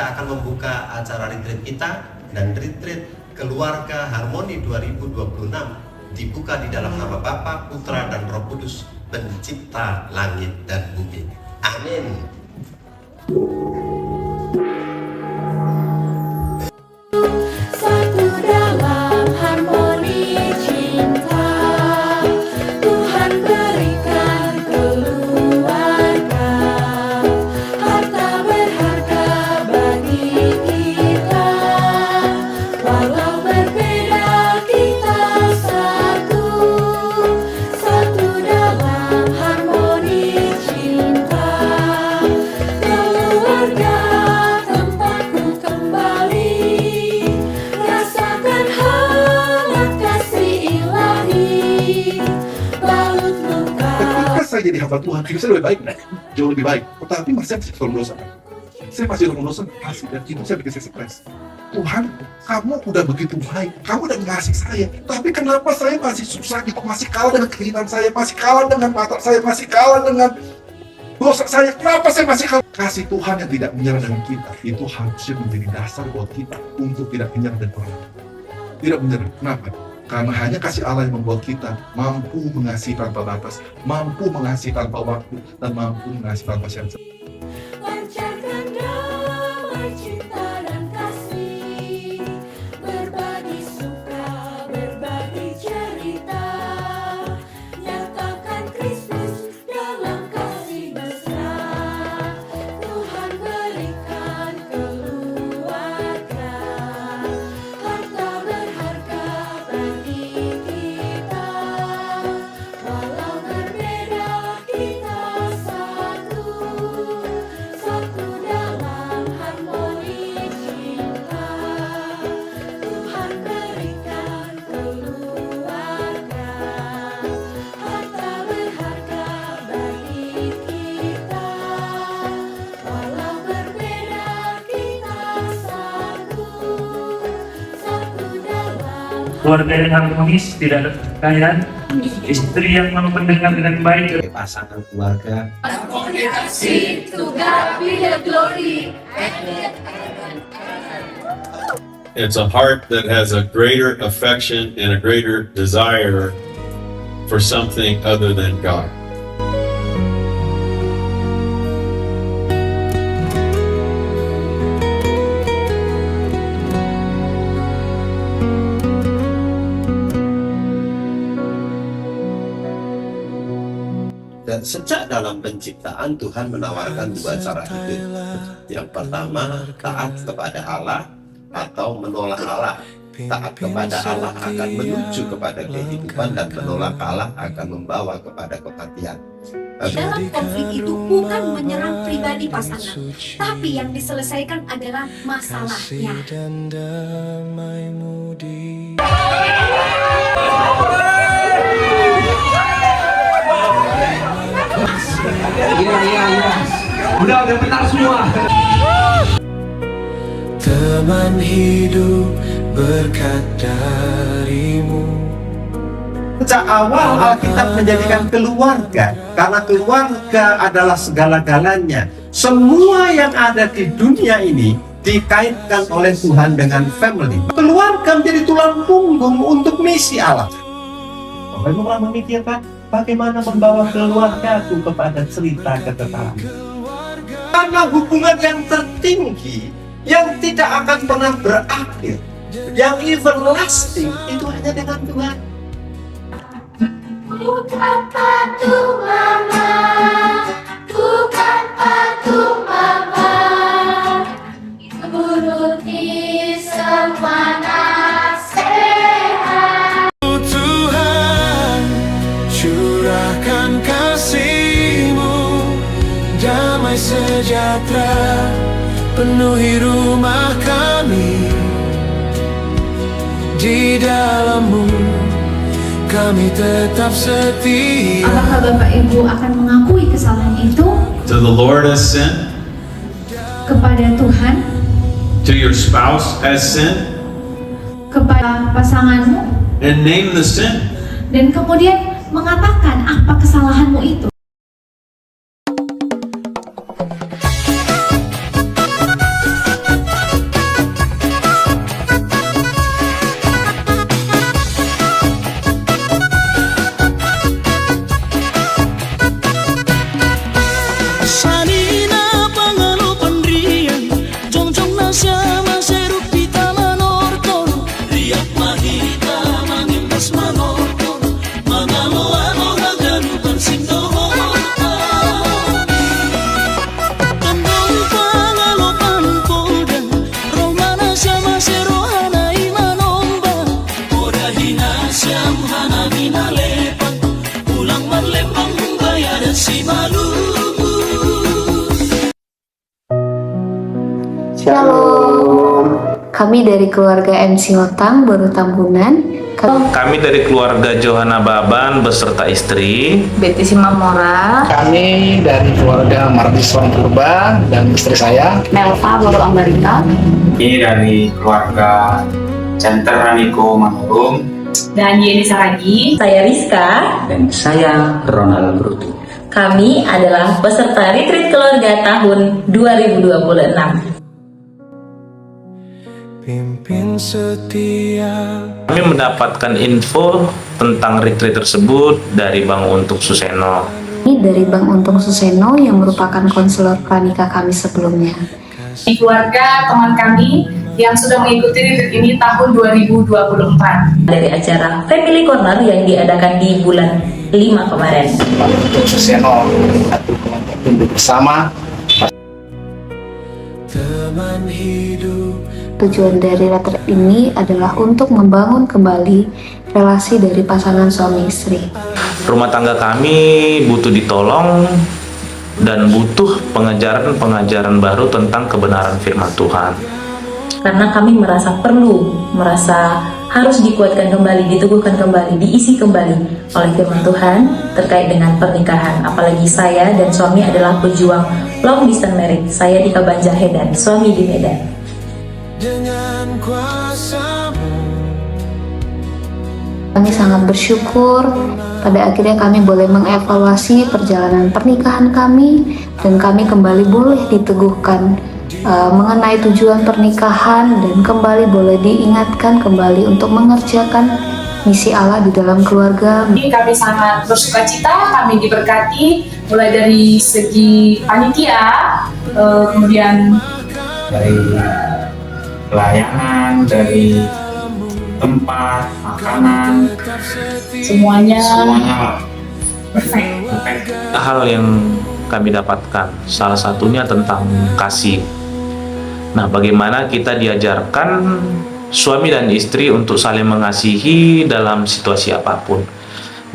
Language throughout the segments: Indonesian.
kita akan membuka acara retreat kita, dan retreat Keluarga Harmoni 2026 dibuka di dalam nama Bapa, Putra, dan Roh Kudus, Pencipta langit dan bumi. Amin. Saya jadi hamba Tuhan, hidup saya lebih baik, jauh lebih baik. Tetapi masih saya selalu mendosa. Saya masih mendosa, dan itu saya bikin saya stres. Tuhan, kamu udah begitu baik, kamu udah mengasihi saya, tapi kenapa saya masih susah gitu, masih kalah dengan keinginan saya, masih kalah dengan mata saya, masih kalah dengan dosa saya, kenapa saya masih kalah? Kasih Tuhan yang tidak menyerah dengan kita, itu harusnya menjadi dasar buat kita untuk tidak menyerah dan orang. Tidak menyerah, kenapa? Karena hanya kasih Allah yang membuat kita mampu mengasihi tanpa batas, mampu mengasihi tanpa waktu, dan mampu mengasihi tanpa syarat. Lancarkan damai cinta dan kasih, berbagi suka, berbagi cerita, nyatakan Kristus dalam kasih mesra. Tuhan berikan keluarga, harta berharga bagi kita, walau berbeda kita satu dalam harmoni cinta. Tuhan berikan keluarga, harta berharga bagi kita, walau berbeda kita satu dalam. Keluarga yang harmonis, tidak ada pertikaian, istri yang mau mendengar dengan baik. Pasangan keluarga. Komunikasi, to God be the glory. It's a heart that has a greater affection and a greater desire for something other than God. Dan sejak dalam penciptaan, Tuhan menawarkan dua cara hidup. Yang pertama, taat kepada Allah atau menolak Allah. Taat kepada Allah akan menuju kepada kehidupan, dan menolak Allah akan membawa kepada kematian. Dalam konflik itu bukan menyerang pribadi pasangan, tapi yang diselesaikan adalah masalahnya. Iya. Udah benar semua. Teman hidup berkat darimu. Sejak awal Alkitab menjadikan keluarga, karena keluarga adalah segala-galanya. Semua yang ada di dunia ini dikaitkan oleh Tuhan dengan family. Keluarga menjadi tulang punggung untuk misi Allah. Bagaimana memikirkan bagaimana membawa keluargaku kepada cerita ketenaran. Karena hubungan yang tertinggi, yang tidak akan pernah berakhir, yang everlasting, itu hanya dengan Tuhan. Bukan patuh mama, bukan patuh mama, turuti semua nasihat. Tuhan, curahkan kasih-Mu, damai sejahtera penuhi rumah kami. Di dalam-Mu kami tetap setia. Apakah Bapak Ibu akan mengakui kesalahan itu To the Lord as sin, kepada Tuhan, to your spouse as sin, kepada pasanganmu, and name the sin. dan kemudian mengatakan apa kesalahanmu itu? Shalom. Kami dari keluarga MC Hotang baru Tambunan. Kami dari keluarga Johana Baban beserta istri. Betty Simamora. Kami dari keluarga Mardison Purba dan istri saya. Melva baru Ambarita. Ini dari keluarga Center Raniko Manurung. Dan Yeni Saragi. Saya Rizka. Dan saya Ronald Brutu. Kami adalah peserta retreat keluarga tahun 2026. Pimpin setia. Kami mendapatkan info tentang retreat tersebut dari Bang Untung Suseno. Ini dari Bang Untung Suseno yang merupakan konselor pranikah kami sebelumnya. Di keluarga teman kami yang sudah mengikuti retreat ini tahun 2024. Dari acara Family Corner yang diadakan di bulan 5 kemarin. Bang Untung Suseno, satu kelompok tunduk bersama. Teman hidup. Tujuan dari retreat ini adalah untuk membangun kembali relasi dari pasangan suami istri. Rumah tangga kami butuh ditolong dan butuh pengajaran-pengajaran baru tentang kebenaran firman Tuhan. Karena kami merasa harus dikuatkan kembali, diteguhkan kembali, diisi kembali oleh firman Tuhan terkait dengan pernikahan. Apalagi saya dan suami adalah pejuang long distance marriage. Saya di Kabanjahe dan suami di Medan. Dengan kuasamu. Kami sangat bersyukur pada akhirnya kami boleh mengevaluasi perjalanan pernikahan kami dan kami kembali boleh diteguhkan mengenai tujuan pernikahan dan kembali boleh diingatkan kembali untuk mengerjakan misi Allah di dalam keluarga. Kami sangat bersuka cita, kami diberkati mulai dari segi panitia, kemudian Dari pelayanan, dari tempat, makanan, semuanya perfect. Hal yang kami dapatkan, salah satunya tentang kasih. Nah, bagaimana kita diajarkan suami dan istri untuk saling mengasihi dalam situasi apapun.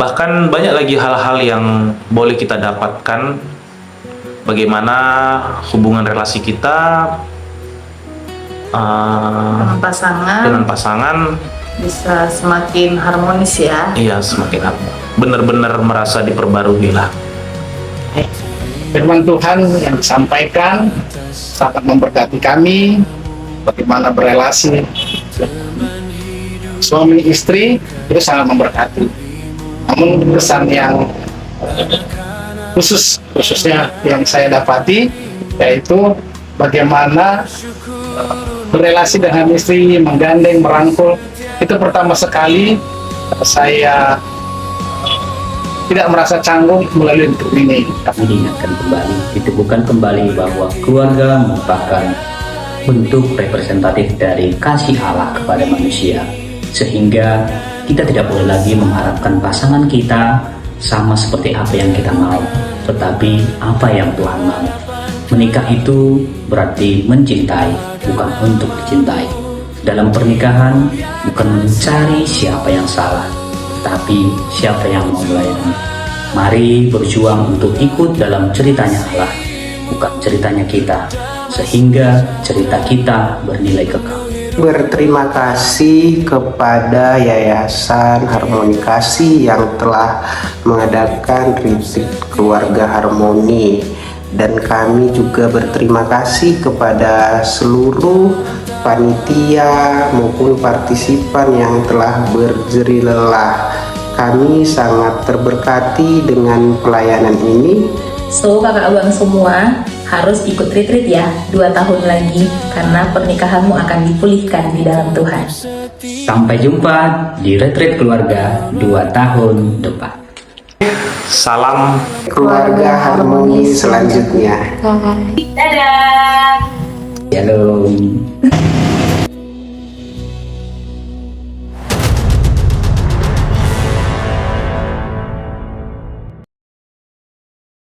Bahkan banyak lagi hal-hal yang boleh kita dapatkan, bagaimana hubungan relasi kita dengan pasangan bisa semakin harmonis ya. Iya, semakin benar-benar merasa diperbarui lah. Firman Tuhan yang disampaikan sangat memberkati kami, bagaimana berelasi suami istri itu sangat memberkati. Namun kesan yang khususnya yang saya dapati yaitu bagaimana berelasi dengan istri, menggandeng, merangkul. Itu pertama sekali saya tidak merasa canggung melalui hidup ini. Kami diingatkan kembali, diteguhkan kembali bahwa keluarga merupakan bentuk representatif dari kasih Allah kepada manusia. Sehingga kita tidak boleh lagi mengharapkan pasangan kita sama seperti apa yang kita mau, tetapi apa yang Tuhan mau. Menikah itu berarti mencintai, bukan untuk dicintai. Dalam pernikahan bukan mencari siapa yang salah, tapi siapa yang mau melayani. Mari berjuang untuk ikut dalam ceritanya Allah, bukan ceritanya kita, sehingga cerita kita bernilai kekal. Berterima kasih kepada Yayasan Harmoni Kasih yang telah mengadakan retreat keluarga harmoni, dan kami juga berterima kasih kepada seluruh panitia maupun partisipan yang telah berjerih lelah. Kami sangat terberkati dengan pelayanan ini. So kakak abang semua harus ikut retreat ya 2 tahun lagi, karena pernikahanmu akan dipulihkan di dalam Tuhan. Sampai jumpa di retreat keluarga 2 tahun depan. Salam keluarga harmoni selanjutnya. Dadah. Shalom.